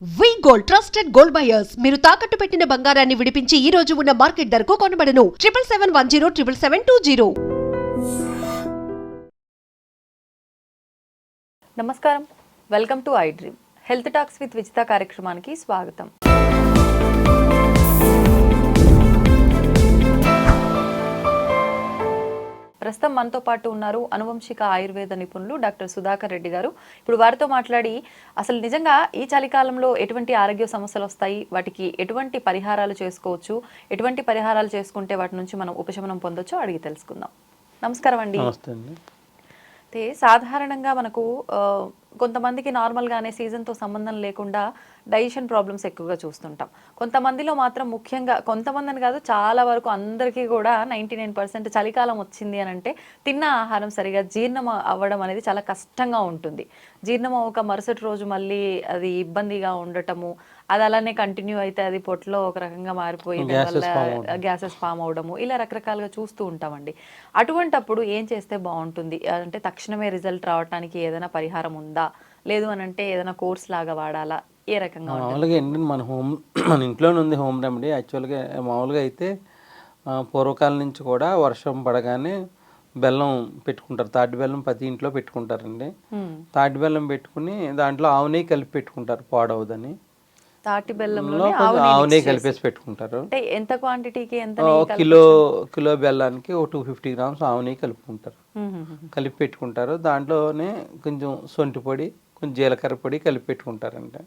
వి gold trusted gold buyers మీరు తాకట్టు పెట్టిన బంగారాన్ని విడిపించి ఈ రోజు ఉన్న మార్కెట్ ధరకు కొనబడను 7771077720. నమస్కారం, welcome to I dream health talks with Vijitha కార్యక్రమానికి స్వాగతం. ప్రస్తుతం మనతో పాటు ఉన్నారు అనువంశిక ఆయుర్వేద నిపుణులు డాక్టర్ సుధాకర్ రెడ్డి గారు. ఇప్పుడు వారితో మాట్లాడి అసలు నిజంగా ఈ చలికాలంలో ఎటువంటి ఆరోగ్య సమస్యలు వస్తాయి, వాటికి ఎటువంటి పరిహారాలు చేసుకోవచ్చు, ఎటువంటి పరిహారాలు చేసుకుంటే వాటి నుంచి మనం ఉపశమనం పొందొచ్చో అడిగి తెలుసుకుందాం. నమస్కారం అండి. అయితే సాధారణంగా మనకు కొంతమందికి నార్మల్గానే సీజన్తో సంబంధం లేకుండా డైజెషన్ ప్రాబ్లమ్స్ ఎక్కువగా చూస్తుంటాం. కొంతమందిలో మాత్రం ముఖ్యంగా కొంతమందిని కాదు చాలా వరకు అందరికీ కూడా 99% చలికాలం వచ్చింది అని అంటే తిన్న ఆహారం సరిగా జీర్ణం అవ్వడం అనేది చాలా కష్టంగా ఉంటుంది. జీర్ణం అవ్వక మరుసటి రోజు మళ్ళీ అది ఇబ్బందిగా ఉండటము, అది అలానే కంటిన్యూ అయితే అది పొట్టలో ఒక రకంగా మారిపోయి గ్యాసెస్ ఫామ్ అవడము, ఇలా రకరకాలుగా చూస్తూ ఉంటామండి. అటువంటప్పుడు ఏం చేస్తే బాగుంటుంది? అంటే తక్షణమే రిజల్ట్ రావడానికి ఏదైనా పరిహారం ఉందా, లేదు అని అంటే ఏదైనా కోర్స్ లాగా వాడాలా, ఏ రకంగా? మామూలుగా ఏంటంటే మన ఇంట్లోనే ఉంది హోమ్ రెమెడీ. యాక్చువల్గా మామూలుగా అయితే పూర్వకాలం నుంచి కూడా వర్షం పడగానే బెల్లం పెట్టుకుంటారు. తాటి బెల్లం ప్రతి ఇంట్లో పెట్టుకుంటారండి. తాటి బెల్లం పెట్టుకుని దాంట్లో ఆవు నెయ్యి కలిపి పెట్టుకుంటారు, పాడవదని. తాటి బెల్లంలో ఆవు నెయ్యి కలిపేసి పెట్టుకుంటారు. ఎంత క్వాంటిటీకి? ఎంత? కిలో బెల్లానికి ఒక 250 గ్రామ్స్ ఆవు నెయ్యి కలుపుకుంటారు. కలిపి పెట్టుకుంటారు. దాంట్లోనే కొంచెం సొంటి పొడి, కొంచెం జీలకర్ర పొడి కలిపి పెట్టుకుంటారండి.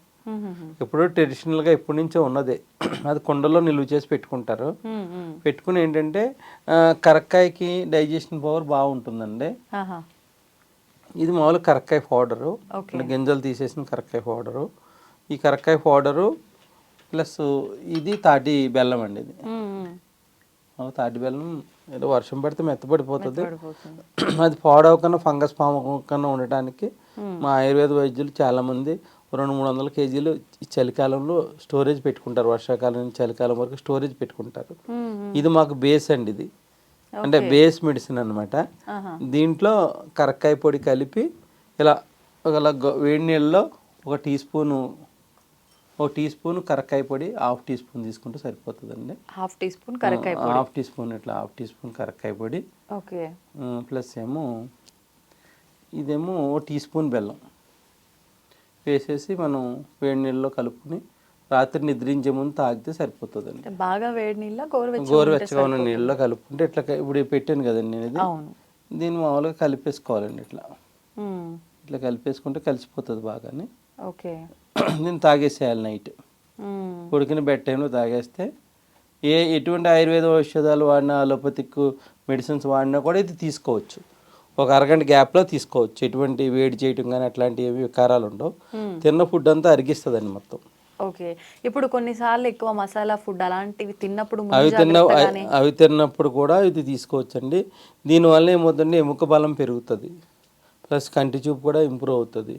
ఇప్పుడు ట్రెడిషనల్గా ఎప్పటి నుంచో ఉన్నదే. అది కుండలో నిలువ చేసి పెట్టుకుంటారు. పెట్టుకుని ఏంటంటే కరక్కాయకి డైజెషన్ పవర్ బాగుంటుందండి. ఇది మామూలుగా కరక్కాయ పౌడరు, గింజలు తీసేసిన కరక్కాయ పౌడరు. ఈ కరక్కాయ పౌడరు ప్లస్ ఇది తాటి బెల్లం అండి. ఇది తాటి బెల్లం ఏదో వర్షం పడితే మెత్తపడిపోతుంది. అది పాడవకన్నా ఫంగస్ పామకన్నా ఉండటానికి మా ఆయుర్వేద వైద్యులు చాలామంది 200-300 కేజీలు ఈ చలికాలంలో స్టోరేజ్ పెట్టుకుంటారు. వర్షాకాలం నుంచి చలికాలం వరకు స్టోరేజ్ పెట్టుకుంటారు. ఇది మాకు బేస్ అండి. ఇది అంటే బేస్ మెడిసిన్ అనమాట. దీంట్లో కరక్కాయ పొడి కలిపి ఇలా వేడి నీళ్ళలో ఒక టీ స్పూన్ కరక్కాయ పొడి, హాఫ్ టీ స్పూన్ తీసుకుంటే సరిపోతుందండి. హాఫ్ టీ స్పూన్ కరక్కాయ పొడి, హాఫ్ టీ స్పూన్ కరక్కాయ పొడి, ప్లస్ ఇదేమో టీ స్పూన్ బెల్లం వేసేసి మనం వేడి నీళ్ళలో కలుపుకుని రాత్రి నిద్రించే ముందు తాగితే సరిపోతుందండి. బాగా వేడి నీళ్ళ గోరువెచ్చగా ఉన్న నీళ్ళలో కలుపుకుంటే ఇట్లా ఇప్పుడు పెట్టాను కదండి నేను. ఇది దీన్ని మామూలుగా కలిపేసుకోవాలండి. ఇట్లా కలిపేసుకుంటే కలిసిపోతుంది బాగానే. నేను తాగేసేయాలి నైట్. ఉడికిన బెడ్ టైంలో తాగేస్తే ఎటువంటి ఆయుర్వేద ఔషధాలు వాడినా, అలోపతిక్ మెడిసిన్స్ వాడినా కూడా ఇది తీసుకోవచ్చు. ఒక అరగంట గ్యాప్లో తీసుకోవచ్చు. ఎటువంటి వేడి చేయటం కానీ అట్లాంటి ఏమి వికారాలు ఉండవు. తిన్న ఫుడ్ అంతా అరిగిస్తుందండి మొత్తం. ఓకే. ఇప్పుడు కొన్నిసార్లు ఎక్కువ మసాలా ఫుడ్ అలాంటివి తిన్నప్పుడు అవి తిన్నప్పుడు కూడా ఇది తీసుకోవచ్చండి. దీనివల్ల ఏమవుతుంది, ఎముక బలం పెరుగుతుంది, ప్లస్ కంటి చూపు కూడా ఇంప్రూవ్ అవుతుంది.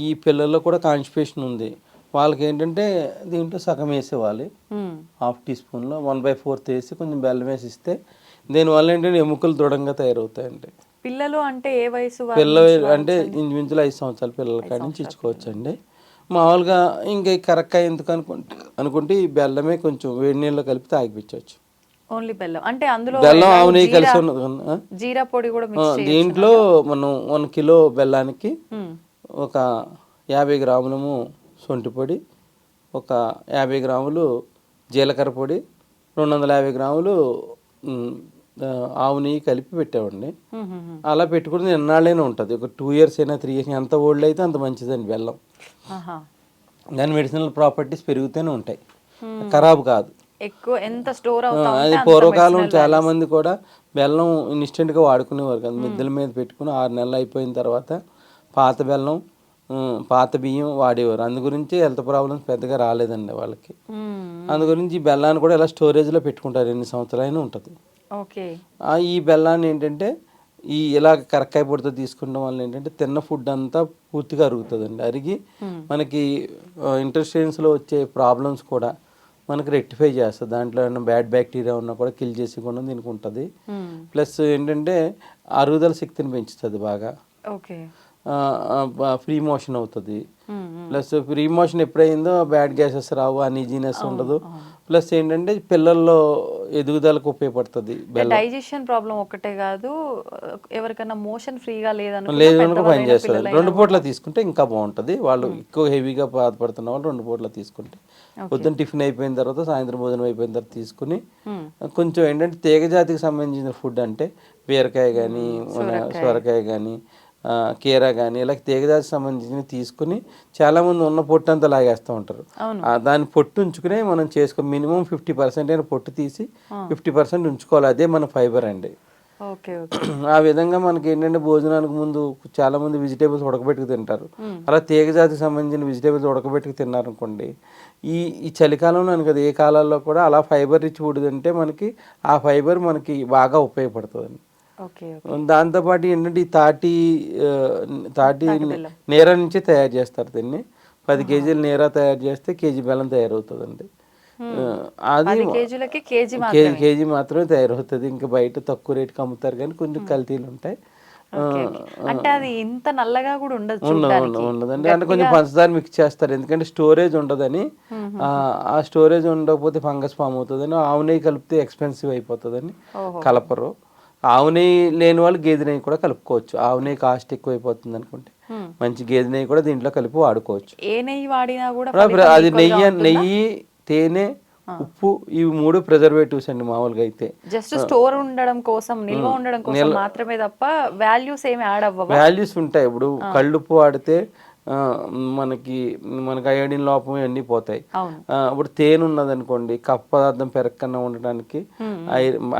ఈ పిల్లల్లో కూడా కాన్స్టిపేషన్ ఉంది, వాళ్ళకి ఏంటంటే దీంట్లో సగం వేసేవాలి. హాఫ్ టీ స్పూన్లో 1/4 వేసి కొంచెం బెల్లం వేసి ఇస్తే దీనివల్ల ఏంటంటే ఎముకలు దృఢంగా తయారవుతాయండి. పిల్లలు అంటే ఏ వయసు? పిల్లలు అంటే ఇంచుమించులు 5 సంవత్సరాల పిల్లల కాడి నుంచి ఇచ్చుకోవచ్చండి. మామూలుగా ఇంకా కరక్కాయ ఎందుకు అనుకుంటే ఈ బెల్లమే కొంచెం వేడి నీళ్ళలో కలిపి తాగిపించవచ్చు. ఓన్లీ బెల్లం అంటే అందులో బెల్లం ఆవు నెయ్యి కలిసి జీరా పొడి కూడా దీంట్లో మనం 1 కిలో బెల్లానికి ఒక 50 గ్రాములము సొంటి పొడి, ఒక 50 గ్రాములు జీలకర్ర పొడి, 250 గ్రాములు ఆవు నెయ్యి కలిపి పెట్టామండి. అలా పెట్టుకుని ఎన్నాళ్ళైనా ఉంటుంది. ఒక 2 years అయినా 3 years, ఎంత ఓల్డ్ అయితే అంత మంచిదండి బెల్లం. దాని మెడిసినల్ ప్రాపర్టీస్ పెరుగుతూనే ఉంటాయి, ఖరాబ్ కాదు. అది పూర్వకాలం చాలా మంది కూడా బెల్లం ఇన్స్టెంట్గా వాడుకునేవారు కదా. మిద్దెల మీద పెట్టుకుని 6 నెలలు అయిపోయిన తర్వాత పాత బెల్లం, పాత బియ్యం వాడేవారు. అందు గురించి హెల్త్ ప్రాబ్లమ్స్ పెద్దగా రాలేదండి వాళ్ళకి. అందు గురించి ఈ బెల్లాన్ని కూడా ఇలా స్టోరేజ్లో పెట్టుకుంటారు, ఎన్ని సంవత్సరాలైనా ఉంటుంది. ఈ బెల్లాన్ని ఏంటంటే ఇలా కరక్కాయ పొడితో తీసుకుంటాం వల్ల ఏంటంటే తిన్న ఫుడ్ అంతా పూర్తిగా అరుగుతుందండి. అరిగి మనకి ఇంటెస్టైన్స్లో వచ్చే ప్రాబ్లమ్స్ కూడా మనకి రెక్టిఫై చేస్తుంది. దాంట్లో ఏమైనా బ్యాడ్ బ్యాక్టీరియా ఉన్నా కూడా కిల్ చేసి కూడా దీనికి ఉంటుంది. ప్లస్ ఏంటంటే అరుగుదల శక్తిని పెంచుతుంది బాగా. ఫ్రీ మోషన్ అవుతుంది. ప్లస్ ప్రీ మోషన్ ఎప్పుడైందో బ్యాడ్ గ్యాసెస్ రావు, అన్ఈజీనెస్ ఉండదు. ప్లస్ ఏంటంటే పిల్లల్లో ఎదుగుదలకు ఉపయోగపడుతుంది బెల్లం. డైజెషన్ ప్రాబ్లం ఒక్కటే కాదు, ఎవరికైనా మోషన్ ఫ్రీగా లేదు పని చేస్తుంది. 2 పూట్ల తీసుకుంటే ఇంకా బాగుంటుంది. వాళ్ళు ఎక్కువ హెవీగా బాధపడుతున్న వాళ్ళు 2 పూట్ల తీసుకుంటే, పొద్దున్న టిఫిన్ అయిపోయిన తర్వాత సాయంత్రం భోజనం అయిపోయిన తర్వాత తీసుకుని కొంచెం ఏంటంటే తీగజాతికి సంబంధించిన ఫుడ్ అంటే బీరకాయ కానీ సొరకాయ కానీ కీర కానీ ఇలా తీగజాతికి సంబంధించినవి తీసుకుని చాలామంది ఉన్న పొట్టు అంతా లాగేస్తూ ఉంటారు. దాన్ని పొట్టు ఉంచుకునే మనం చేసుకో మినిమం 50% అయిన పొట్టు తీసి 50% ఉంచుకోవాలి. అదే మన ఫైబర్ అండి. ఆ విధంగా మనకి ఏంటంటే భోజనానికి ముందు చాలా మంది వెజిటేబుల్స్ ఉడకబెట్టుకు తింటారు. అలా తీగజాతికి సంబంధించిన వెజిటేబుల్స్ ఉడకబెట్టుకు తిన్నారనుకోండి, ఈ చలికాలంలో కదా ఏ కాలాల్లో కూడా అలా ఫైబర్ రిచ్ ఫుడ్ తింటే మనకి ఆ ఫైబర్ మనకి బాగా ఉపయోగపడుతుంది. దాంతోపాటు ఏంటంటే ఈ తాటి నీర నుంచి తయారు చేస్తారు. దీన్ని 10 కేజీలు నీర తయారు చేస్తే కేజీ బెల్లం తయారవుతుందండి. అది కేజీ మాత్రమే తయారవుతుంది. ఇంకా బయట తక్కువ రేటుకి అమ్ముతారు కానీ కొంచెం కల్తీలు ఉంటాయి. ఉండదండి, అంటే కొంచెం పంచదార మిక్స్ చేస్తారు ఎందుకంటే స్టోరేజ్ ఉండదని. ఆ స్టోరేజ్ ఉండకపోతే ఫంగస్ ఫామ్ అవుతుందని. ఆవు నెయ్యి కలిపితే ఎక్స్పెన్సివ్ అయిపోతుందని కలపరు. ఆవు నెయ్యి లేని వాళ్ళు గేదె నెయ్యి కూడా కలుపుకోవచ్చు. ఆవు నెయ్యి కాస్ట్ ఎక్కువ అయిపోతుంది అనుకుంటే మంచి గేదె నెయ్యి కూడా దీంట్లో కలిపి వాడుకోవచ్చు. ఏ నెయ్యి వాడినా కూడా అది నెయ్యి, తేనె, ఉప్పు ఇవి 3 ప్రిజర్వేటివ్స్ అండి. మామూలుగా అయితే జస్ట్ స్టోర్ ఉండడం కోసం, నిల్వ ఉండడం కోసం మాత్రమే తప్ప వాల్యూస్ ఏమి యాడ్ అవ్వవు. వాల్యూస్ ఉంటాయి. ఇప్పుడు కళ్ళుప్పు వాడితే మనకి అయోడిన్ లోపం ఇవన్నీ పోతాయి. ఇప్పుడు తేనె ఉన్నది అనుకోండి, కఫ పదార్థం పెరగకుండా ఉండడానికి,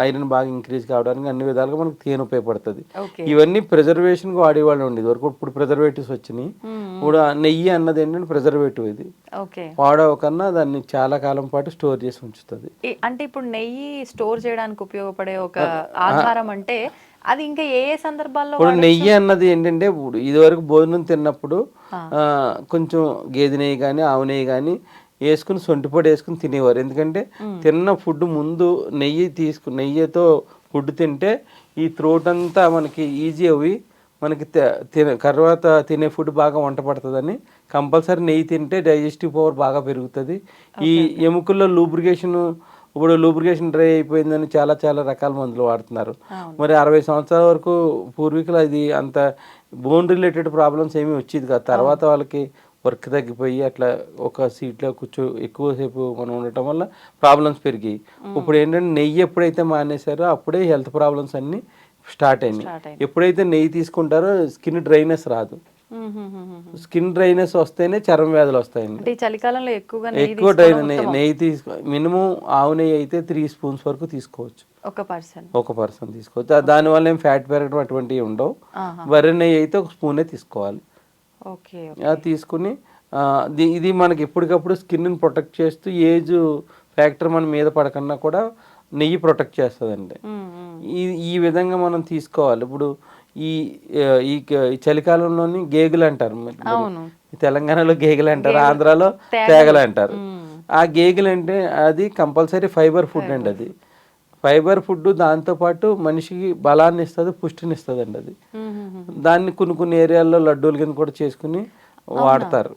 ఐరన్ బాగా ఇంక్రీజ్ కావడానికి అన్ని విధాలుగా మనకి తేనె ఉపయోగపడుతుంది. ఇవన్నీ ప్రిజర్వేషన్ కి వాడేవాళ్ళు ఉండేది వరకు. ఇప్పుడు ప్రిజర్వేటివ్స్ వచ్చినాయి. ఇప్పుడు నెయ్యి అన్నది ఏంటంటే ప్రిజర్వేటివ్. ఇది వాడవకన్నా దాన్ని చాలా కాలం పాటు స్టోర్ చేసి ఉంచుతుంది. అంటే ఇప్పుడు నెయ్యి స్టోర్ చేయడానికి ఉపయోగపడే ఒక ఆధారం అంటే అది ఇంకా ఏ సందర్భాల్లో? ఇప్పుడు నెయ్యి అన్నది ఏంటంటే ఇది వరకు భోజనం తిన్నప్పుడు కొంచెం గేదె నెయ్యి కానీ ఆవు నెయ్యి కానీ వేసుకుని సొంటిపొడి వేసుకుని తినేవారు. ఎందుకంటే తిన్న ఫుడ్ ముందు నెయ్యితో ఫుడ్ తింటే ఈ థ్రోట్ అంతా మనకి ఈజీ అవి మనకి తర్వాత తినే ఫుడ్ బాగా వంట పడుతుందని కంపల్సరీ నెయ్యి తింటే డైజెస్టివ్ పవర్ బాగా పెరుగుతుంది. ఈ ఎముకల్లో లూబ్రికేషన్, ఇప్పుడు లూబ్రికేషన్ డ్రై అయిపోయిందని చాలా రకాల మందులు వాడుతున్నారు. మరి 60 సంవత్సరాల వరకు పూర్వీకులు అది అంత బోన్ రిలేటెడ్ ప్రాబ్లమ్స్ ఏమీ వచ్చేది కాదు. తర్వాత వాళ్ళకి వర్క్ తగ్గిపోయి అట్లా ఒక సీట్లో ఎక్కువసేపు మనం ఉండటం వల్ల ప్రాబ్లమ్స్ పెరిగాయి. ఇప్పుడు ఏంటంటే నెయ్యి ఎప్పుడైతే మానేశారో అప్పుడే హెల్త్ ప్రాబ్లమ్స్ అన్నీ స్టార్ట్ అయినాయి. ఎప్పుడైతే నెయ్యి తీసుకుంటారో స్కిన్ డ్రైనెస్ రాదు. స్కిన్ డ్రైనెస్ వస్తేనే చర్మ వ్యాధులు వస్తాయండి. చలికాలంలో ఎక్కువ నెయ్యి మినిమం ఆవు నెయ్యి అయితే 3 స్పూన్స్ వరకు తీసుకోవచ్చు. ఒక పర్సన్ తీసుకోవచ్చు. దానివల్ల ఏం ఫ్యాట్ పెరగడం అటువంటివి ఉండవు. వరి నెయ్యి అయితే 1 స్పూనే తీసుకోవాలి. తీసుకుని ఇది మనకి ఎప్పటికప్పుడు స్కిన్ ప్రొటెక్ట్ చేస్తూ ఏజ్ ఫ్యాక్టర్ మన మీద పడకన్నా కూడా నెయ్యి ప్రొటెక్ట్ చేస్తుందండి. ఈ విధంగా మనం తీసుకోవాలి. ఇప్పుడు ఈ చలికాలంలోని గేగులు అంటారు. తెలంగాణలో గేగులు అంటారు, ఆంధ్రాలో తేగలు అంటారు. ఆ గేగులు అంటే అది కంపల్సరీ ఫైబర్ ఫుడ్ అండి. అది ఫైబర్ ఫుడ్, దాంతోపాటు మనిషికి బలాన్ని ఇస్తుంది, పుష్టిని ఇస్తుంది అండి. అది దాన్ని కొన్ని ఏరియాల్లో లడ్డూల కింద కూడా చేసుకుని వాడతారు.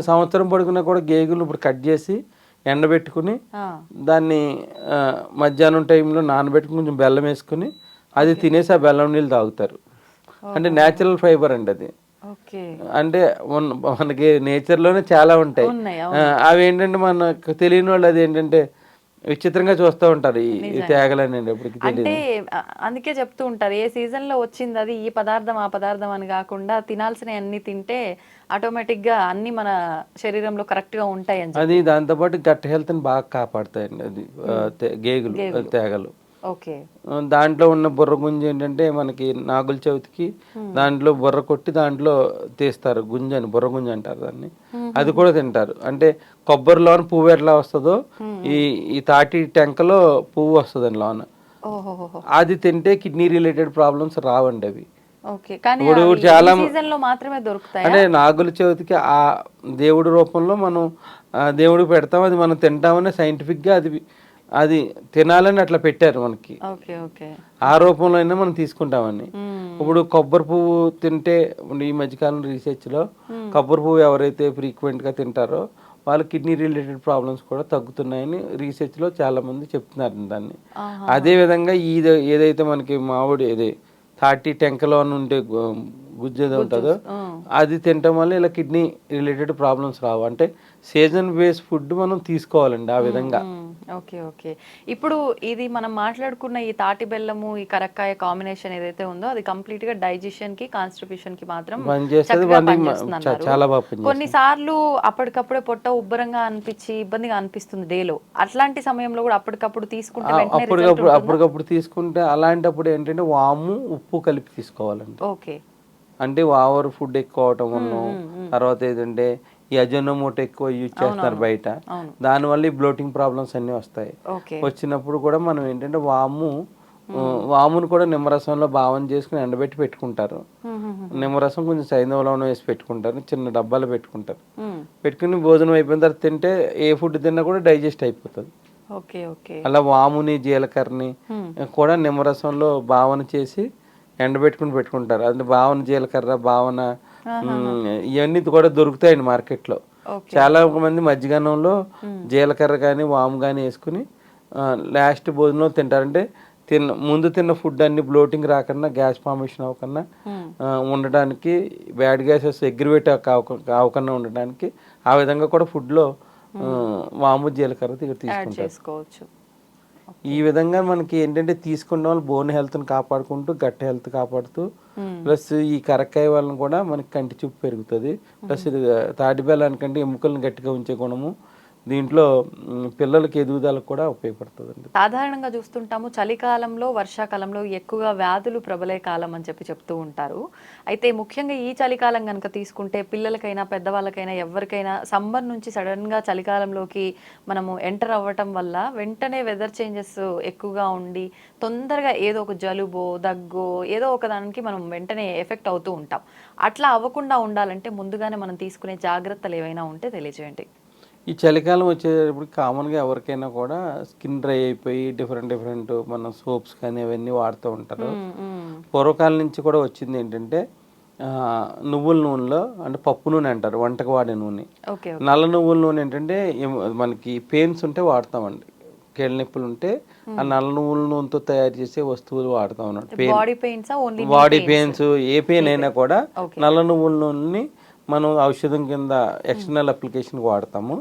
సంవత్సరం పడుకున్నా కూడా గేగులు ఇప్పుడు కట్ చేసి ఎండబెట్టుకుని దాన్ని మధ్యాహ్నం టైంలో నానబెట్టుకుని కొంచెం బెల్లం వేసుకుని అది తినేసి ఆ బెల్లం నీళ్ళు తాగుతారు. అంటే న్యాచురల్ ఫైబర్ అండి అది. అంటే మనకి నేచర్లోనే చాలా ఉంటాయి. అవి ఏంటంటే మనకు తెలియని వాళ్ళు అది ఏంటంటే విచిత్రంగా చూస్తూ ఉంటారు ఈ తేగలని. అంటే అందుకే చెప్తూ ఉంటారు ఏ సీజన్ లో వచ్చింది అది, ఈ పదార్థం ఆ పదార్థం అని కాకుండా తినాల్సిన అన్ని తింటే ఆటోమేటిక్ గా అన్ని మన శరీరంలో కరెక్ట్ గా ఉంటాయి అని. అది దాంతోపాటు గట్ హెల్త్ ని బాగా కాపాడుతాయండి అది గేగులు, తేగలు. దాంట్లో ఉన్న బుర్ర గుంజ ఏంటంటే మనకి నాగుల చవితికి దాంట్లో బుర్ర కొట్టి దాంట్లో తీస్తారు. గుంజ అని, బుర్ర గుంజ అంటారు దాన్ని. అది కూడా తింటారు. అంటే కొబ్బరిలోన పువ్వు ఎట్లా వస్తుందో ఈ తాటి టెంకలో పువ్వు వస్తుంది లోన. అది తింటే కిడ్నీ రిలేటెడ్ ప్రాబ్లమ్స్ రావండి అవి. ఇప్పుడు చాలా అంటే నాగుల చవితికి ఆ దేవుడి రూపంలో మనం దేవుడికి పెడతాం, అది మనం తింటామని సైంటిఫిక్ గా అది అది తినాలని అట్లా పెట్టారు మనకి. Okay okay. ఆ రూపంలో అయినా మనం తీసుకుంటామని. ఇప్పుడు కొబ్బరి పువ్వు తింటే ఈ మధ్యకాలం రీసెర్చ్లో కొబ్బరి పువ్వు ఎవరైతే ఫ్రీక్వెంట్గా తింటారో వాళ్ళ కిడ్నీ రిలేటెడ్ ప్రాబ్లమ్స్ కూడా తగ్గుతున్నాయని రీసెర్చ్లో చాలామంది చెప్తున్నారు దాన్ని. అదేవిధంగా ఏదైతే మనకి మామిడి ఏది తాటి టెంకలో ఉండే గుజ్జు ఏదో ఉంటుందో అది తినటం వల్ల ఇలా కిడ్నీ రిలేటెడ్ ప్రాబ్లమ్స్ రావు. అంటే సీజన్ బేస్ ఫుడ్ మనం తీసుకోవాలండి ఆ విధంగా. Okay okay. ఇప్పుడు ఇది మనం మాట్లాడుకున్న ఈ తాటి బెల్లము ఈ కరక్కాయ కాంబినేషన్ ఏదైతే ఉందో అది కంప్లీట్ గా డైజెషన్ కి కాన్స్టిపేషన్ కి మాత్రం చక్కగా పనిచేస్తున్నారు. చాలా బాగా పనిచేస్తుంది. కొన్నిసార్లు అప్పటికప్పుడే పొట్ట ఉబ్బరంగా అనిపించి ఇబ్బందిగా అనిపిస్తుంది డేలో, అట్లాంటి సమయంలో కూడా అప్పటికప్పుడు తీసుకుంటే అప్పటికప్పుడు తీసుకుంటే అలాంటప్పుడు ఏంటంటే వాము ఉప్పు కలిపి తీసుకోవాలండి. ఓకే. అంటే ఓవర్ ఫుడ్ ఎక్కువ అవటం వల్ల, తర్వాత ఏంటంటే ఈ అజీర్ణమోటో ఎక్కువ యూజ్ చేస్తున్నారు బయట, దానివల్ల ఈ బ్లోటింగ్ ప్రాబ్లమ్స్ అన్నీ వస్తాయి. వచ్చినప్పుడు కూడా మనం ఏంటంటే వామును కూడా నిమ్మరసంలో భావన చేసుకుని ఎండబెట్టి పెట్టుకుంటారు. నిమ్మరసం కొంచెం సైంధవ వేసి పెట్టుకుంటారు, చిన్న డబ్బాలో పెట్టుకుంటారు. పెట్టుకుని భోజనం అయిపోయిన తర్వాత తింటే ఏ ఫుడ్ తిన్నా కూడా డైజెస్ట్ అయిపోతుంది. అలా వాముని జీలకర్రని కూడా నిమ్మరసంలో భావన చేసి ఎండబెట్టుకుని పెట్టుకుంటారు. అది భావన జీలకర్ర భావన ఇవన్నీ కూడా దొరుకుతాయండి మార్కెట్లో. చాలా మంది మజ్జిగన్నంలో జీలకర్ర కానీ వాము కానీ వేసుకుని లాస్ట్ భోజనంలో తింటారంటే ముందు తిన్న ఫుడ్ అన్ని బ్లోటింగ్ రాకుండా గ్యాస్ ఫార్మేషన్ అవ్వకుండా ఉండడానికి, బ్యాడ్ గ్యాసెస్ ఎగ్రివేట్ అవ్వకుండా ఉండడానికి ఆ విధంగా కూడా ఫుడ్లో వాము జీలకర్ర తీసుకుంటారు. ఈ విధంగా మనకి ఏంటంటే తీసుకున్న వాళ్ళు బోన్ హెల్త్ని కాపాడుకుంటూ గట్ హెల్త్ కాపాడుతూ, ప్లస్ ఈ కరక్కాయ వలన కూడా మనకి కంటి చూపు పెరుగుతుంది. ప్లస్ ఇది తాటి బెల్లానికంటే ఎముకలను గట్టిగా ఉంచే గుణము దీంట్లో పిల్లలకి ఎదుగుదలకు కూడా ఉపయోగపడుతుంది. సాధారణంగా చూస్తుంటాము చలికాలంలో వర్షాకాలంలో ఎక్కువగా వ్యాధులు ప్రబలే కాలం అని చెప్తూ ఉంటారు. అయితే ముఖ్యంగా ఈ చలికాలం కనుక తీసుకుంటే పిల్లలకైనా పెద్దవాళ్ళకైనా ఎవరికైనా సమ్మర్ నుంచి సడన్గా చలికాలంలోకి మనము ఎంటర్ అవ్వటం వల్ల వెంటనే వెదర్ చేంజెస్ ఎక్కువగా ఉండి తొందరగా ఏదో ఒక జలుబో దగ్గో ఏదో ఒక దానికి మనం వెంటనే ఎఫెక్ట్ అవుతూ ఉంటాం. అట్లా అవ్వకుండా ఉండాలంటే ముందుగానే మనం తీసుకునే జాగ్రత్తలు ఏవైనా ఉంటే తెలియజేయండి. ఈ చలికాలం వచ్చేటప్పుడు కామన్గా ఎవరికైనా కూడా స్కిన్ డ్రై అయిపోయి డిఫరెంట్ మన సోప్స్ కానీ అవన్నీ వాడుతూ ఉంటారు. పూర్వకాలం నుంచి కూడా వచ్చింది ఏంటంటే నువ్వుల నూనెలో అంటే పప్పు నూనె అంటారు, వంటకు వాడే నూనె. నల్ల నువ్వుల నూనె ఏంటంటే మనకి పెయిన్స్ ఉంటే వాడతామండి, కీళ్ళ నొప్పులు ఉంటే ఆ నల్ల నువ్వుల నూనెతో తయారు చేసే వస్తువులు వాడుతూ ఉన్నాడు. బాడీ పెయిన్స్ ఏ పెయిన్ అయినా కూడా నల్ల నువ్వుల నూనెని మనం ఔషధం కింద ఎక్స్టర్నల్ అప్లికేషన్ వాడతాము.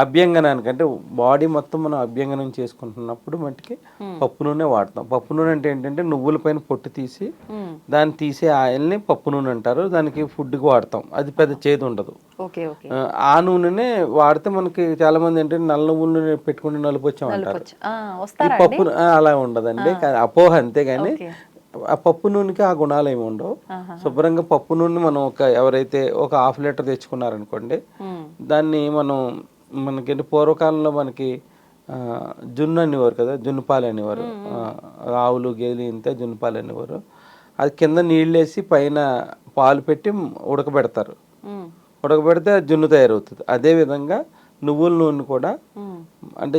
అభ్యంగనానికి అంటే బాడీ మొత్తం మనం అభ్యంగనం చేసుకుంటున్నప్పుడు మట్టికి పప్పు నూనె వాడతాం. పప్పు నూనె అంటే ఏంటంటే నువ్వుల పైన పొట్టు తీసి దాన్ని తీసే ఆయిల్ని పప్పు నూనె అంటారు. దానికి ఫుడ్కి వాడతాం, అది పెద్ద చేదు ఉండదు. ఆ నూనెనే వాడితే మనకి చాలా మంది ఏంటంటే నల్ల నువ్వుల నూనె పెట్టుకుంటే నలుపు వచ్చామంటారు. ఈ పప్పు అలా ఉండదండి, అపోహ అంతేగాని ఆ పప్పు నూనెకి ఆ గుణాలు ఏమి ఉండవు. శుభ్రంగా పప్పు నూనె మనం ఎవరైతే ఒక 1/2 లీటర్ తెచ్చుకున్నారనుకోండి, దాన్ని మనకి పూర్వకాలంలో మనకి జున్ను అనేవారు కదా, జున్నుపాలు అనేవారు. ఆవులు గేదెలు ఇంత జున్నుపాలు అనేవారు. అది కింద నీళ్ళు వేసి పైన పాలు పెట్టి ఉడకబెడతారు. ఉడకబెడితే జున్ను తయారవుతుంది. అదేవిధంగా నువ్వుల నూనె కూడా అంటే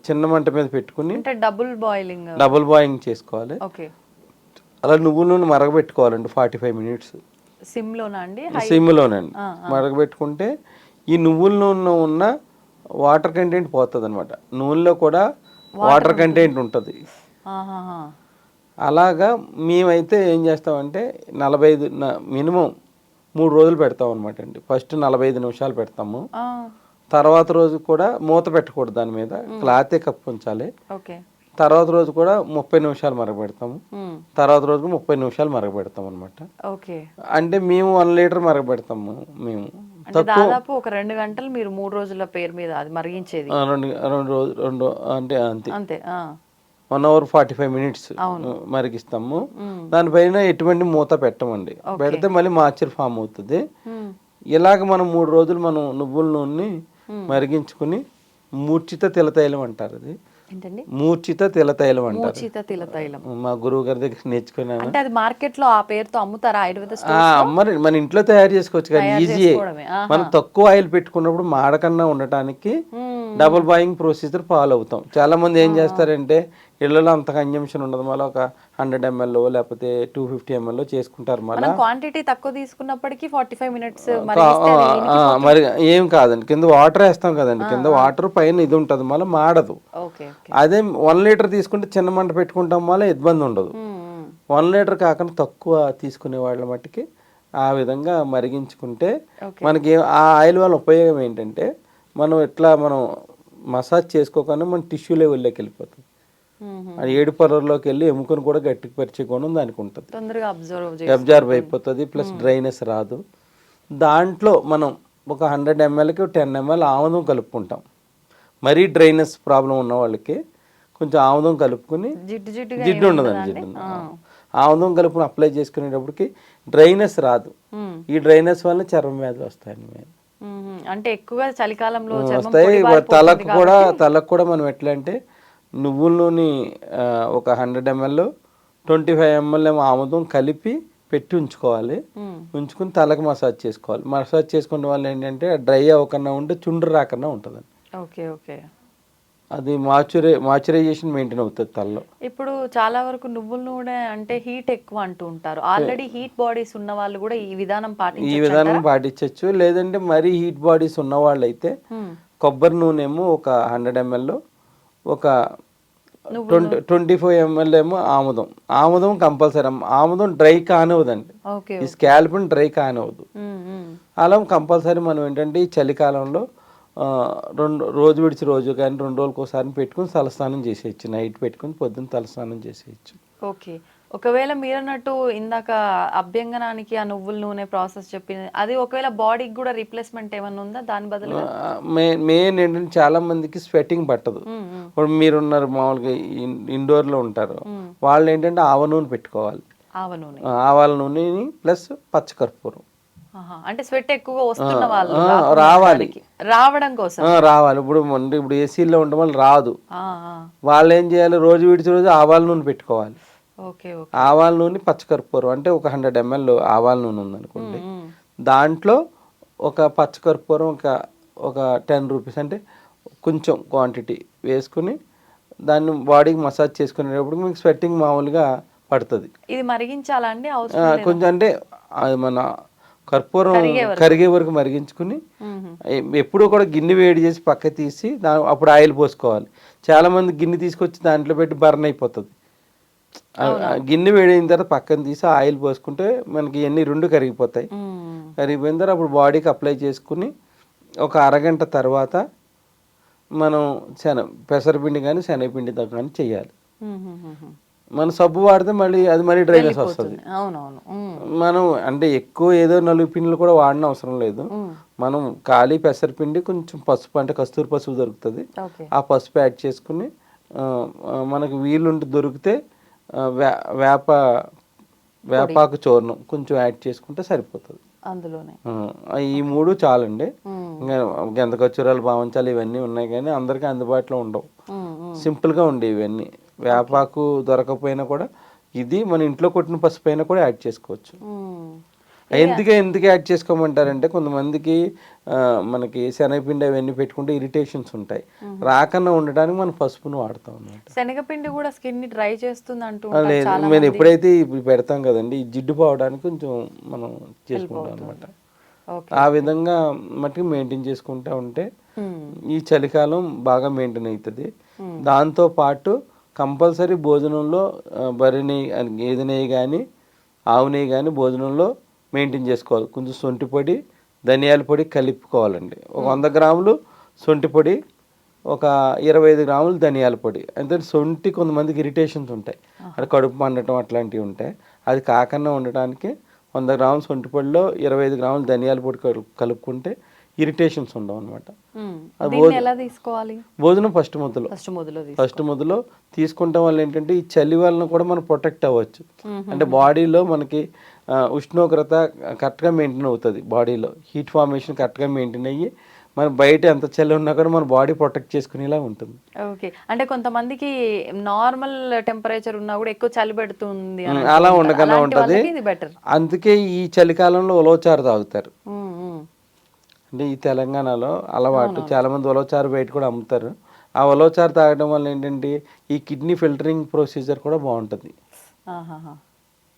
చిన్న మంట మీద పెట్టుకుని డబుల్ బాయిలింగ్ చేసుకోవాలి. అలా నువ్వుల నూనె మరగబెట్టుకోవాలండి 45 మినిట్స్ సిమ్లోనండి. మరగబెట్టుకుంటే ఈ నువ్వుల నూనె ఉన్న వాటర్ కంటెంట్ పోతుంది అనమాట. నూనెలో కూడా వాటర్ కంటెంట్ ఉంటుంది. అలాగా మేమైతే ఏం చేస్తామంటే 45 మినిమం 3 రోజులు పెడతాం అనమాట అండి. ఫస్ట్ 45 నిమిషాలు పెడతాము. తర్వాత రోజు కూడా మూత పెట్టకూడదు, దాని మీద క్లాతే కప్పు ఉంచాలి. తర్వాత రోజు కూడా 30 నిమిషాలు మరగబెడతాము. తర్వాత రోజు 30 నిమిషాలు మరగబెడతాం అనమాట. అంటే మేము 1 లీటర్ మరగబెడతాము. మేము దాదాపు ఒక 2 గంటలు మీరు 3 రోజుల పేరు మీద అది మరిగించేది. రెండు అంటే అంతే 1 hour 45 minutes మరిగిస్తాము. దానిపైన ఎటువంటి మూత పెట్టమండి. పెడితే మళ్ళీ మాచర్ ఫామ్ అవుతుంది. ఇలాగ మనం 3 రోజులు మనం నువ్వుల నూనెని మరిగించుకుని మూర్ఛిత తిలతైలం అంటారు. అది మూర్ఛిత తిలతైలం అంటారు. మా గురువు గారి దగ్గర నేర్చుకున్నాను. అంటే అది మార్కెట్ లో ఆ పేరుతో అమ్ముతారా? ఆయుర్వేద మరి మన ఇంట్లో తయారు చేసుకోవచ్చు కానీ ఈజీ. మనం తక్కువ ఆయిల్ పెట్టుకున్నప్పుడు మాడకన్నా ఉండటానికి డబుల్ బాయింగ్ ప్రొసీజర్ ఫాలో అవుతాం. చాలా మంది ఏం చేస్తారంటే ఇళ్ళలో అంత కన్జంప్షన్ ఉండదు, మళ్ళీ ఒక 100 ml లేకపోతే 250 ml చేసుకుంటారు. మళ్ళీ క్వాంటిటీ తక్కువ తీసుకున్నప్పటికీ 45 మినిట్స్ మరి ఏం కాదండి, కింద వాటర్ వేస్తాం కదండి, కింద వాటర్ పైన ఇది ఉంటుంది, మళ్ళీ మాడదు. అదే 1 లీటర్ తీసుకుంటే చిన్న మంట పెట్టుకుంటాం వల్ల ఇబ్బంది ఉండదు. 1 లీటర్ కాకుండా తక్కువ తీసుకునే వాళ్ళ మట్టుకి ఆ విధంగా మరిగించుకుంటే మనకి ఆ ఆయిల్ వల్ల ఉపయోగం ఏంటంటే మనం మసాజ్ చేసుకోకుండా మన టిష్యూ లెవెల్లోకి వెళ్ళిపోతుంది. అది ఏడు పొరల్లోకి వెళ్ళి ఎముకను కూడా గట్టికి పరిచే గుణం దానికి ఉంటుంది, అబ్జర్వ్ అయిపోతుంది. ప్లస్ డ్రైనెస్ రాదు. దాంట్లో మనం ఒక 100 mlకి 10 ml ఆముదం కలుపుకుంటాం. మరీ డ్రైనెస్ ప్రాబ్లం ఉన్న వాళ్ళకి కొంచెం ఆముదం కలుపుకుని, జిడ్డు ఉండదండి, జిడ్డు ఆముదం కలుపుకుని అప్లై చేసుకునేటప్పటికి డ్రైనెస్ రాదు. ఈ డ్రైనెస్ వల్ల చర్మం వ్యాధులు వస్తాయండి. అంటే ఎక్కువగా చలికాలంలో వస్తాయి. తలకు కూడా మనం ఎట్లా అంటే నువ్వుల నూనె ఒక 100 ml 25 ml ఏమో ఆముదం కలిపి పెట్టి ఉంచుకోవాలి. ఉంచుకుని తలకు మసాజ్ చేసుకోవాలి. మసాజ్ చేసుకునే వాళ్ళు ఏంటంటే డ్రై అవ్వకుండా ఉంటే చుండ్రు రాకుండా ఉంటుందండి. అది మాయిశ్చరైజేషన్ మెయింటైన్ అవుతుంది తలలో. ఇప్పుడు చాలా వరకు నువ్వుల నూనె అంటే హీట్ ఎక్కువ అంటూ ఉంటారు. ఆల్రెడీ హీట్ బాడీస్ ఉన్న వాళ్ళు కూడా ఈ విధానం పాటించవచ్చు. లేదంటే మరీ హీట్ బాడీస్ ఉన్న వాళ్ళు అయితే కొబ్బరి నూనె ఏమో ఒక 100 ml ఒక 25 ml ఏమో ఆముదం కంపల్సరీ. ఆముదం డ్రై కానివ్వదండి, ఈ స్కాల్ప్ డ్రై కానివ్వదు. అలా కంపల్సరీ మనం ఏంటంటే ఈ చలికాలంలో రోజు విడిచి రోజు కానీ 2 రోజులకు ఒకసారి పెట్టుకుని తలస్నానం చేసేయచ్చు. నైట్ పెట్టుకుని పొద్దున్న తలస్నానం చేసేయచ్చు. ఓకే. ఒకవేళ మీరన్నట్టు ఇందాక అభ్యంగనానికి ఆ నువ్వుల నూనె ప్రాసెస్ చెప్పింది, అది ఒకవేళ బాడీకి కూడా రీప్లేస్మెంట్ ఏమన్నా ఉందా దాని బదులు? మెయిన్ ఏంటంటే చాలా మందికి స్వెట్టింగ్ పట్టదు. ఇప్పుడు మీరున్నారు మామూలుగా ఇండోర్లో ఉంటారు, వాళ్ళు ఏంటంటే ఆవ నూనె పెట్టుకోవాలి. ఆవాల నూనెని ప్లస్ పచ్చకర్పూరం. అంటే స్వెట్ ఎక్కువగా వస్తున్న వాళ్ళు రావడం కోసం రావాలి. ఇప్పుడు ఏసీలో ఉండడం వల్ల రాదు. వాళ్ళు ఏం చేయాలి, రోజు విడిచి రోజు ఆవాల నూనె పెట్టుకోవాలి. ఆవాల నూనె పచ్చకర్పూరం అంటే ఒక 100 ml ఆవాల నూనె ఉందనుకోండి, దాంట్లో ఒక పచ్చకర్పూరం ఒక 10 రూపీస్ అంటే కొంచెం క్వాంటిటీ వేసుకుని దాన్ని బాడీకి మసాజ్ చేసుకునేటప్పుడు మీకు స్వెట్టింగ్ మామూలుగా పడుతుంది. ఇది మరిగించాలండి కొంచెం, అంటే అది మన కర్పూరం కరిగే వరకు మరిగించుకుని ఎప్పుడూ కూడా గిన్నె వేడి చేసి పక్క తీసి అప్పుడు ఆయిల్ పోసుకోవాలి. చాలా మంది గిన్నె తీసుకొచ్చి దాంట్లో పెట్టి బర్న్ అయిపోతుంది. గిన్నె వేడైన తర్వాత పక్కన తీసి ఆయిల్ పోసుకుంటే మనకి ఇవన్నీ 2 కరిగిపోతాయి. కరిగిపోయిన తర్వాత అప్పుడు బాడీకి అప్లై చేసుకుని ఒక అరగంట తర్వాత మనం పెసరపిండి కానీ శనగపిండితో కానీ చేయాలి. మనం సబ్బు వాడితే మళ్ళీ డ్రైనెస్ వస్తుంది. మనం అంటే ఎక్కువ ఏదో 4 పిండిలు కూడా వాడిన అవసరం లేదు. మనం ఖాళీ పెసరపిండి, కొంచెం పసుపు అంటే కస్తూరి పసుపు దొరుకుతుంది, ఆ పసుపు యాడ్ చేసుకుని మనకు వీలుంటే దొరికితే వేపాకు చూర్ణం కొంచెం యాడ్ చేసుకుంటే సరిపోతుంది. అందులోనే ఈ 3 చాలండి. ఇంకా గంధకచ్చూరాలు, భావంచాలు ఇవన్నీ ఉన్నాయి కానీ అందరికీ అందుబాటులో ఉండవు. సింపుల్గా ఉండేవి ఇవన్నీ. వేపాకు దొరకపోయినా కూడా ఇది మన ఇంట్లో కొట్టిన పసుపు అయినా కూడా యాడ్ చేసుకోవచ్చు. ఎందుకు యాడ్ చేసుకోమంటారంటే కొంతమందికి మనకి శనగపిండి అవన్నీ పెట్టుకుంటే ఇరిటేషన్స్ ఉంటాయి, రాకన్నా ఉండడానికి మనం పసుపును వాడతాం అన్నమాట. శనగపిండి కూడా స్కిన్ ని డ్రై చేస్తుంది అంటూ లేదు, మేము ఎప్పుడైతే ఇప్పుడు పెడతాం కదండి, ఈ జిడ్డు పోవడానికి కొంచెం మనం చేసుకుంటాం అనమాట. ఆ విధంగా మట్టుకు మెయింటైన్ చేసుకుంటా ఉంటే ఈ చలికాలం బాగా మెయింటైన్ అవుతుంది. దాంతో పాటు కంపల్సరీ భోజనంలో బర్రె నెయ్యి, గేదె నెయ్యి కానీ ఆవు నెయ్యి కానీ భోజనంలో మెయింటైన్ చేసుకోవాలి. కొంచెం సొంటి పొడి, ధనియాల పొడి కలుపుకోవాలండి. ఒక 100 గ్రాములు సొంటి పొడి, ఒక 25 గ్రాములు ధనియాల పొడి. అంటే సొంటి కొంతమందికి ఇరిటేషన్స్ ఉంటాయి, అది కడుపు మండటం అట్లాంటివి ఉంటాయి. అది కాకుండా ఉండటానికి 100 గ్రాముల సొంటి పొడిలో 25 గ్రాములు ధనియాల పొడి కలుపుకుంటే ఇరిటేషన్స్ ఉండవు అనమాట. భోజనం ఫస్ట్ మొదలు తీసుకుంటాం వల్ల ఏంటంటే ఈ చలి వలన కూడా మనం ప్రొటెక్ట్ అవ్వచ్చు. అంటే బాడీలో మనకి ఉష్ణోగ్రత కరెక్ట్గా మెయింటైన్ అవుతుంది, బాడీలో హీట్ ఫార్మేషన్ కరెక్ట్గా మెయింటైన్ అయ్యి మన బయట ఎంత చలి ఉన్నా కూడా మన బాడీ ప్రొటెక్ట్ చేసుకునేలా ఉంటుంది. ఓకే. అంటే కొంతమందికి నార్మల్ టెంపరేచర్ ఉన్నా కూడా ఎక్కువ చలి పెడుతుంది, అలా ఉండకుండా ఉంటుంది. అందుకే ఈ చలికాలంలో ఉలవచారు తాగుతారు. అంటే ఈ తెలంగాణలో అలవాటు చాలామంది ఉలవచారు బయట కూడా అమ్ముతారు. ఆ ఉలవచారు తాగడం వల్ల ఏంటంటే ఈ కిడ్నీ ఫిల్టరింగ్ ప్రొసీజర్ కూడా బాగుంటుంది. ఆహాహా.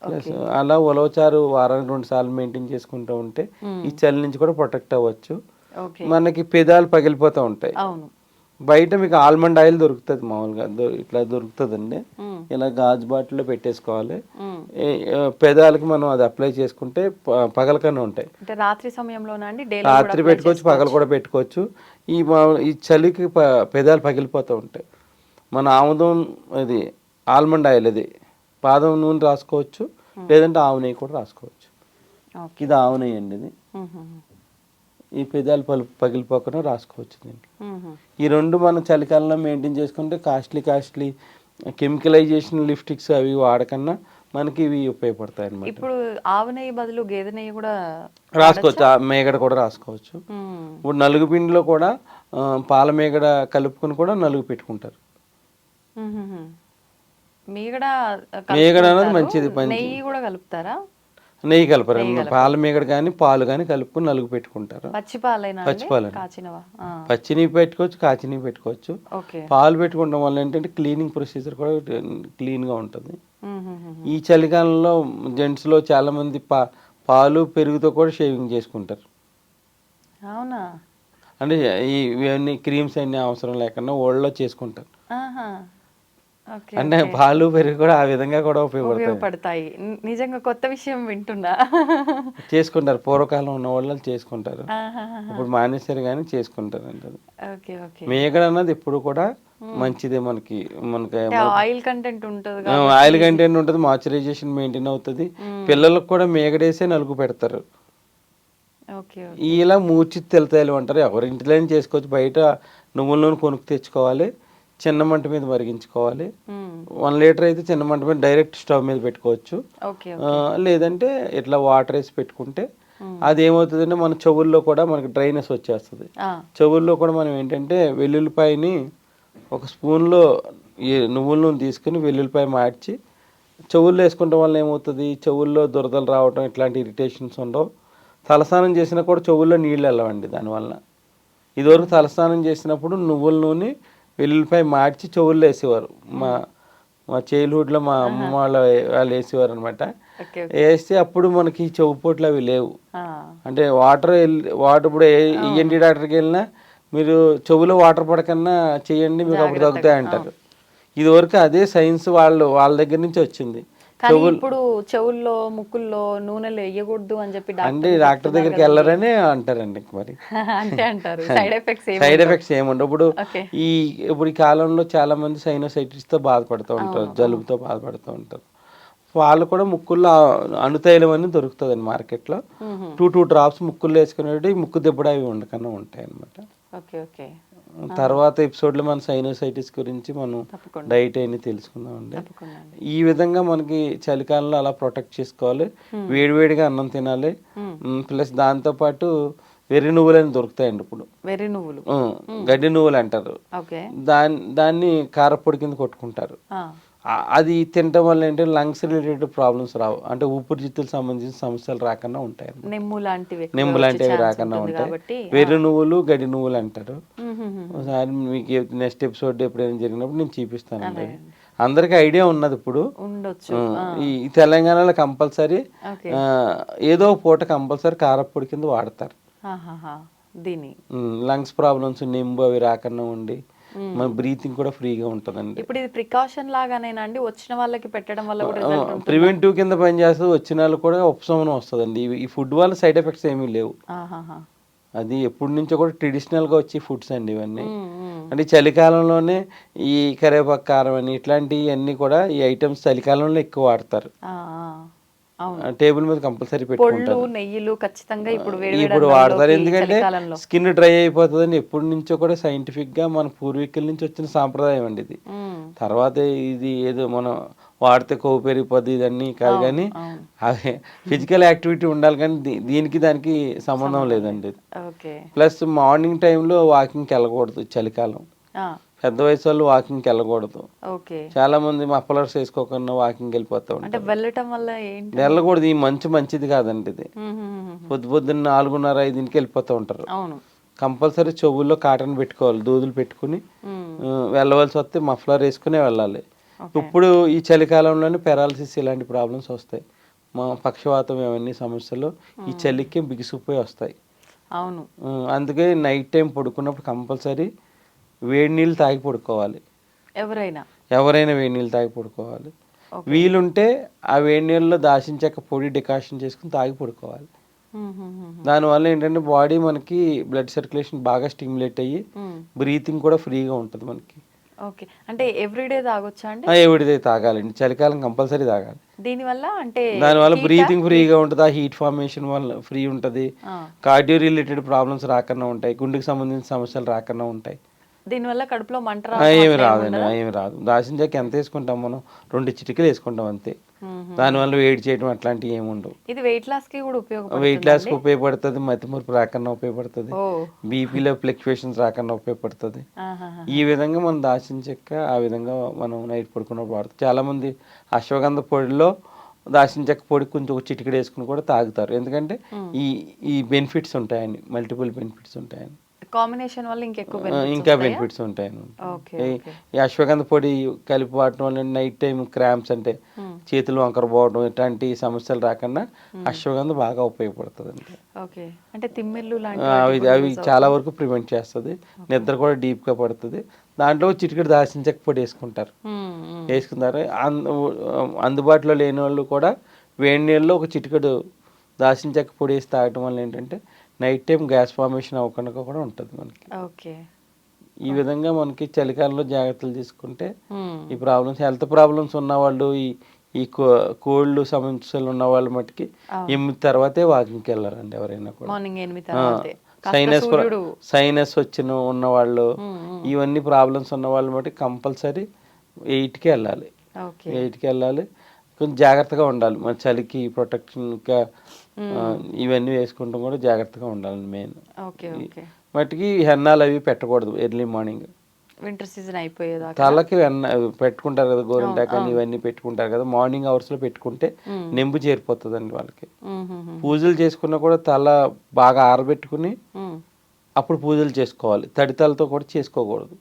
ప్లస్ అలా ఉలవచారు వారానికి 2 సార్లు మెయింటైన్ చేసుకుంటూ ఉంటే ఈ చలి నుంచి కూడా ప్రొటెక్ట్ అవ్వచ్చు. ఓకే. మనకి పెదాలు పగిలిపోతూ ఉంటాయి. అవును. బయట మీకు ఆల్మండ్ ఆయిల్ దొరుకుతుంది, మామూలుగా ఇట్లా దొరుకుతుందండి. ఇలా గాజు బాటిల్లో పెట్టేసుకోవాలి. పెదాలకి మనం అది అప్లై చేసుకుంటే పగలకనే ఉంటాయి. అంటే రాత్రి సమయంలోనా అండి? రాత్రి పెట్టుకోవచ్చు, పగలు కూడా పెట్టుకోవచ్చు. ఈ చలికి పెదాలు పగిలిపోతూ ఉంటాయి. మన ఆముదం ఇది ఆల్మండ్ ఆయిల్ ఇది బాదం నూనె రాసుకోవచ్చు, లేదంటే ఆవు నెయ్యి కూడా రాసుకోవచ్చు. ఇది ఆవు నెయ్యి అండి. ఇది ఈ పెదాలు పగిలిపోకుండా రాసుకోవచ్చు దీనికి. ఈ రెండు మనం చలికాలంలో మెయింటైన్ చేసుకుంటే కాస్ట్లీ కెమికలైజేషన్ లిప్స్టిక్స్ అవి వాడకన్నా మనకి ఇవి ఉపయోగపడతాయి అన్నమాట. ఇప్పుడు ఆవు నెయ్యి బదులు గేదె నెయ్యి కూడా రాసుకోవచ్చు, మేగడ కూడా రాసుకోవచ్చు. ఇప్పుడు నలుగు పిండిలో కూడా పాల మేగడ కలుపుకొని కూడా నలుగు పెట్టుకుంటారు. మీగడ అనేది మంచిది. నెయ్యి కూడా కలుపుతారా? నెయ్యి కలపరు, పాల మేగడ కానీ పాలు కానీ కలుపుకొని నలుగు పెట్టుకుంటారు. పచ్చిపాలైనా? పచ్చిపాలు, కాచినవా? పచ్చిని పెట్టుకోవచ్చు, కాచిని పెట్టుకోవచ్చు. పాలు పెట్టుకోవడం వల్ల ఏంటంటే క్లీనింగ్ ప్రొసీజర్ కూడా క్లీన్ గా ఉంటుంది. ఈ చలికాలంలో జెంట్స్ లో చాలా మంది పాలు పెరుగుతో కూడా షేవింగ్ చేసుకుంటారు. అవునా? అంటే ఇవన్నీ క్రీమ్స్ అన్ని అవసరం లేకుండా ఓళ్ళలో చేసుకుంటారు. అంటే పాలు పెరుగు కూడా ఆ విధంగా కూడా ఉపయోగపడతాయి. నిజంగా కొత్త విషయం వింటున్నా. చేసుకుంటారు, పూర్వకాలం ఉన్న వాళ్ళు చేసుకుంటారు. ఇప్పుడు మానేశారు కానీ చేసుకుంటారు అంటారు. మేగడ అన్నది ఎప్పుడు కూడా మంచిదే. మనకి ఆయిల్ కంటెంట్ ఉంటుంది, ఆయిల్ కంటెంట్ ఉంటుంది, మాయిశ్చరైజేషన్ మెయింటైన్ అవుతుంది. పిల్లలకు కూడా మేగడేసే నలుగు పెడతారు. ఇలా మూర్చి తెలతాయలు అంటారు. ఎవరింటిలో చేసుకోవచ్చు. బయట నువ్వుల నూనె కొనుక్కు తెచ్చుకోవాలి, చిన్న మంట మీద మరిగించుకోవాలి. 1 లీటర్ అయితే చిన్న మంట మీద డైరెక్ట్ స్టవ్ మీద పెట్టుకోవచ్చు. లేదంటే ఇట్లా వాటర్ వేసి పెట్టుకుంటే అది ఏమవుతుందంటే మన చెవుల్లో కూడా మనకి డ్రైనెస్ వచ్చేస్తుంది. చెవుల్లో కూడా మనం ఏంటంటే వెల్లుల్లిపాయని ఒక స్పూన్లో ఈ నువ్వుల నూనె తీసుకుని వెల్లుల్లిపాయ మార్చి చెవుల్లో వేసుకోవడం వల్ల ఏమవుతుంది, చెవుల్లో దురదలు రావడం ఇట్లాంటి ఇరిటేషన్స్ ఉండవు. తలస్నానం చేసినా కూడా చెవుల్లో నీళ్ళు వెళ్ళవండి దానివల్ల. ఇదివరకు తలస్నానం చేసినప్పుడు నువ్వుల నూనె వెల్లుల్లిపాయ మార్చి చెవుల్లో వేసేవారు. మా చైల్డ్హుడ్లో మా అమ్మ వాళ్ళు వేసేవారు అనమాట. వేస్తే అప్పుడు మనకి చెవు పోట్లు అవి లేవు. అంటే వాటర్ ఇప్పుడు ఈఎన్టీ డాక్టర్కి వెళ్ళినా మీరు చెవులో వాటర్ పడకన్నా చేయండి, మీకు అప్పుడు తగ్గుతాయి అంటారు. ఇదివరకు అదే సైన్స్ వాళ్ళ దగ్గర నుంచి వచ్చింది. ఇప్పుడు చెవుల్లో ముక్కుల్లో నూనెలు వేయకూడదు అని చెప్పి అంటే డాక్టర్ దగ్గరికి వెళ్ళరనే అంటారండి. మరి సైడ్ ఎఫెక్ట్స్ ఏముండవు. ఇప్పుడు ఈ కాలంలో చాలా మంది సైనోసైటిస్ తో బాధపడుతూ ఉంటారు, జలుబుతో బాధపడుతూ ఉంటారు. వాళ్ళు కూడా ముక్కుల్లో అణుతైలం అని దొరుకుతుంది మార్కెట్లో. 2 drops ముక్కుల్లో వేసుకునేవి ముక్కు దెబ్బడ అవి ఉండకన్నా ఉంటాయి అనమాట. తర్వాత ఎపిసోడ్లో మన సైనోసైటిస్ గురించి మనం డైట్ అయినా తెలుసుకుందాం అండి. ఈ విధంగా మనకి చలికాలంలో అలా ప్రొటెక్ట్ చేసుకోవాలి. వేడివేడిగా అన్నం తినాలి. ప్లస్ దాంతో పాటు వెర్రి నువ్వులు అని దొరుకుతాయండి. ఇప్పుడు గడ్డి నువ్వులు అంటారు. దాన్ని కారపొడి కింద కొట్టుకుంటారు. అది తినటం వల్ల ఏంటంటే లంగ్స్ రిలేటెడ్ ప్రాబ్లమ్స్ రావు. అంటే ఊపిరితిత్తులకు సంబంధించిన సమస్యలు రాకుండా ఉంటాయి. నెమ్ము లాంటివి రాకుండా ఉంటాయి. వెర్రి నువ్వులు గడ్డి నువ్వులు అంటారు. ఒకసారి మీకు నెక్స్ట్ ఎపిసోడ్ ఎప్పుడైనా జరిగినప్పుడు నేను చూపిస్తానండి. అందరికి ఐడియా ఉన్నది. ఇప్పుడు ఈ తెలంగాణలో కంపల్సరీ ఏదో పూట కంపల్సరీ కారపొడి కింద వాడతారు. లంగ్స్ ప్రాబ్లమ్స్ నింబు అవి రాకుండా ఉండి మన బ్రీతింగ్ కూడా ఫ్రీగా ఉంటుందండి. ఇప్పుడు ఇది ప్రికాషన్ లాగానేనా అండి? వచ్చిన వాళ్ళకి పెట్టడం వల్ల కూడా ప్రివెంటివ్ కింద పనిచేస్తుంది. వచ్చిన వాళ్ళకి కూడా ఉపశమనం వస్తుందండి. ఈ ఫుడ్ వల్ల సైడ్ ఎఫెక్ట్స్ ఏమీ లేవు. అది ఎప్పటి నుంచో కూడా ట్రెడిషనల్ గా వచ్చే ఫుడ్స్ అండి ఇవన్నీ. అంటే చలికాలంలోనే ఈ కరివేపాకు కారం అని ఇట్లాంటివి అన్ని కూడా ఈ ఐటమ్స్ చలికాలంలో ఎక్కువ వాడతారు. టేబుల్ మీద కంపల్సరీ పెట్టుకుంటారు. నెయ్యిలు ఖచ్చితంగా ఇప్పుడు వాడతారు. ఎందుకంటే స్కిన్ డ్రై అయిపోతుందని ఎప్పటి నుంచో కూడా సైంటిఫిక్ గా మన పూర్వీకుల నుంచి వచ్చిన సాంప్రదాయం అండి ఇది. తర్వాత ఇది ఏదో మనం వాడితే కొవ్వు పెరిగిపోద్ది ఇదన్నీ కాదు, కానీ అదే ఫిజికల్ యాక్టివిటీ ఉండాలి. కానీ దానికి సంబంధం లేదండి. ప్లస్ మార్నింగ్ టైంలో వాకింగ్కి వెళ్ళకూడదు చలికాలం. పెద్ద వయసు వాళ్ళు వాకింగ్కి వెళ్ళకూడదు. ఓకే. చాలా మంది మఫలర్స్ వేసుకోకుండా వాకింగ్కి వెళ్ళిపోతూ అంటే ఉంటారు. వెళ్ళటం వల్ల ఏంటి? వెళ్ళకూడదు, ఈ మంచిది కాదండి ఇది. పొద్దున్న 4:30-5కి వెళ్ళిపోతూ ఉంటారు. అవును. కంపల్సరీ చెవుల్లో కాటన్ పెట్టుకోవాలి, దూదులు పెట్టుకుని వెళ్ళవలసి వస్తే మఫ్లర్ వేసుకునే వెళ్ళాలి. ఇప్పుడు ఈ చలికాలంలోనే పెరాలసిస్ ఇలాంటి ప్రాబ్లమ్స్ వస్తాయి, మా పక్షవాతం ఇవన్నీ సమస్యలు ఈ చలికి బిగిసిపోయి వస్తాయి. అవును. అందుకే నైట్ టైం పడుకున్నప్పుడు కంపల్సరీ వేడి నీళ్ళు తాగి పడుకోవాలి. ఎవరైనా వేడి నీళ్ళు తాగి పడుకోవాలి. వీలుంటే ఆ వేడి నీళ్ళలో దాల్చిన చెక్క పొడి డికాషన్ చేసుకుని తాగి పడుకోవాలి. దానివల్ల ఏంటంటే బాడీ మనకి బ్లడ్ సర్క్యులేషన్ బాగా స్టిమ్యులేట్ అయ్యి బ్రీతింగ్ కూడా ఫ్రీగా ఉంటుంది మనకి. ఓకే. అంటే ఎవ్రీడే తాగొచ్చా అండి? ఎవ్రీడే తాగాలండి, చలికాలం కంపల్సరీ తాగాలి. దానివల్ల బ్రీతింగ్ ఫ్రీగా ఉంటుంది, ఆ హీట్ ఫార్మేషన్ వల్ల ఫ్రీ ఉంటుంది, కార్డియో రిలేటెడ్ ప్రాబ్లమ్స్ రాకుండా ఉంటాయి, గుండెకి సంబంధించిన సమస్యలు రాకుండా ఉంటాయి. దీనివల్ల కడుపులో మంట ఏమి రాదండి, ఏమి రాదు. దాల్చిన చెక్క ఎంత వేసుకుంటాం మనం, 2 చిటికలు వేసుకుంటాం అంతే. దానివల్ల వేడి చేయడం అట్లాంటివి ఏమి ఉండవు. ఇది వెయిట్ లాస్ కి కూడా వెయిట్ లాస్ కి ఉపయోగపడుతుంది, మతిమరుపు రాకుండా ఉపయోగపడుతుంది, బీపీలో ఫ్లక్చుయేషన్స్ రాకుండా ఉపయోగపడుతుంది. ఈ విధంగా మనం దాల్చిన చెక్క ఆ విధంగా మనం నైట్ పడుకున్నప్పుడు వాడుతాం. చాలా మంది అశ్వగంధ పొడిలో దాల్చిన చెక్క పొడి కొంచెం ఒక చిటికెడు వేసుకుని కూడా తాగుతారు, ఎందుకంటే ఈ బెనిఫిట్స్ ఉంటాయని, మల్టిపుల్ బెనిఫిట్స్ ఉంటాయని. కాంబినేషన్ వల్ల ఇంకా బెనిఫిట్స్ ఉంటాయని. ఈ అశ్వగంధ పొడి కలిపి వాడటం వల్ల నైట్ టైం క్రాంప్స్ అంటే చేతులు వంకర పోవడం ఇట్లాంటి సమస్యలు రాకుండా అశ్వగంధ బాగా ఉపయోగపడుతుంది అండి. అవి చాలా వరకు ప్రివెంట్ చేస్తుంది, నిద్ర కూడా డీప్ గా పడుతుంది. దాంట్లో చిటికెడు దాల్చిన చెక్క పొడి వేసుకుంటారు. అందుబాటులో లేని వాళ్ళు కూడా వేడి నీళ్ళలో ఒక చిటికెడు దాల్చిన చెక్క పొడి వేసి తాగటం వల్ల ఏంటంటే నైట్ టైం గ్యాస్ ఫార్మేషన్ అవ్వకుండా కూడా ఉంటుంది మనకి. ఈ విధంగా మనకి చలికాలంలో జాగ్రత్తలు తీసుకుంటే ఈ ప్రాబ్లమ్స్, హెల్త్ ప్రాబ్లమ్స్ ఉన్నవాళ్ళు, ఈ కోల్డ్ సమస్యలు ఉన్న వాళ్ళు మటుకి 8 తర్వాతే వాకింగ్కి వెళ్ళారండి ఎవరైనా కూడా. సైనస్ ఉన్న వాళ్ళు, ఇవన్నీ ప్రాబ్లమ్స్ ఉన్న వాళ్ళు మటుకు కంపల్సరీ 8కి వెళ్ళాలి. 8కి వెళ్ళాలి. కొంచెం జాగ్రత్తగా ఉండాలి, మన చలికి ప్రొటెక్షన్గా ఇవన్నీ వేసుకుంటాం కూడా జాగ్రత్తగా ఉండాలి. మెయిన్ మట్టికి హెన్నాలు అవి పెట్టకూడదు ఎర్లీ మార్నింగ్. వింటర్ సీజన్ అయిపోయేదాకా తలకి పెట్టుకుంటారు కదా, గోరింటాకు అని ఇవన్నీ పెట్టుకుంటారు కదా, మార్నింగ్ అవర్స్ లో పెట్టుకుంటే నెంబు చేరిపోతుంది అండి వాళ్ళకి. పూజలు చేసుకున్నా కూడా తల బాగా ఆరబెట్టుకుని అప్పుడు పూజలు చేసుకోవాలి, తడితలతో కూడా చేసుకోకూడదు.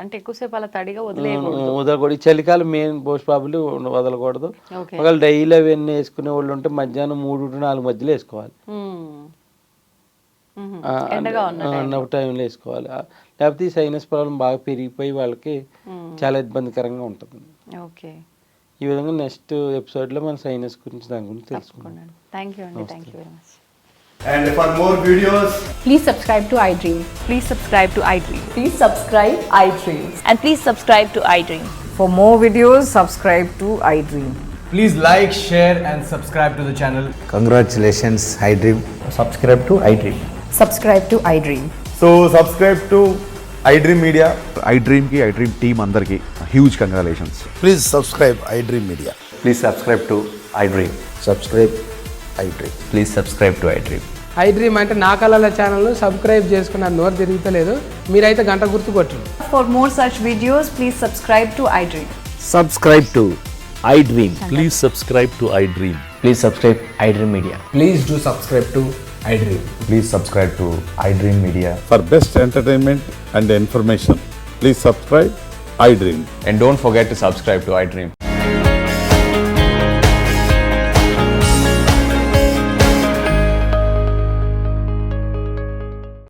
అంటే ఎక్కువసేపు అలా తడిగా వదలకూడదు. చలికాలం మెయిన్ పోస్ట్ ప్రాబ్లీ వదలకూడదు. ఒకవేళ డైలీ అవన్నీ వేసుకునే వాళ్ళు ఉంటే మధ్యాహ్నం 3-4 మధ్యలో వేసుకోవాలి, టైంలో వేసుకోవాలి. లేకపోతే ఈ సైనస్ ప్రాబ్లం బాగా పెరిగిపోయి వాళ్ళకి చాలా ఇబ్బందికరంగా ఉంటుంది. ఈ విధంగా నెక్స్ట్ ఎపిసోడ్ లో మన సైనస్ గురించి దాని గురించి తెలుసుకుందాం. And for more videos, please subscribe to iDream. Please subscribe to iDream. Please subscribe iDream. And please subscribe to iDream. For more videos, subscribe to iDream. please like, share and subscribe to the channel. Congratulations, iDream. Subscribe to iDream. Subscribe to iDream. So subscribe to iDream Media. iDream ki iDream team andarki huge congratulations. Please subscribe iDream Media. Please subscribe to iDream. Subscribe iDream. Please subscribe to iDream. iDream అంటే నా కళల ఛానల్ను subscribe చేసుకున్న నోరు తిరుగుతలేదు, మీరైతే గంట గుర్తు కొట్టండి. For more such videos, please subscribe to iDream. Subscribe to iDream. Please subscribe to iDream. Please subscribe iDream Media. Please do subscribe to iDream. Please subscribe to iDream Media. For best entertainment and information, please subscribe iDream. And don't forget to subscribe to iDream.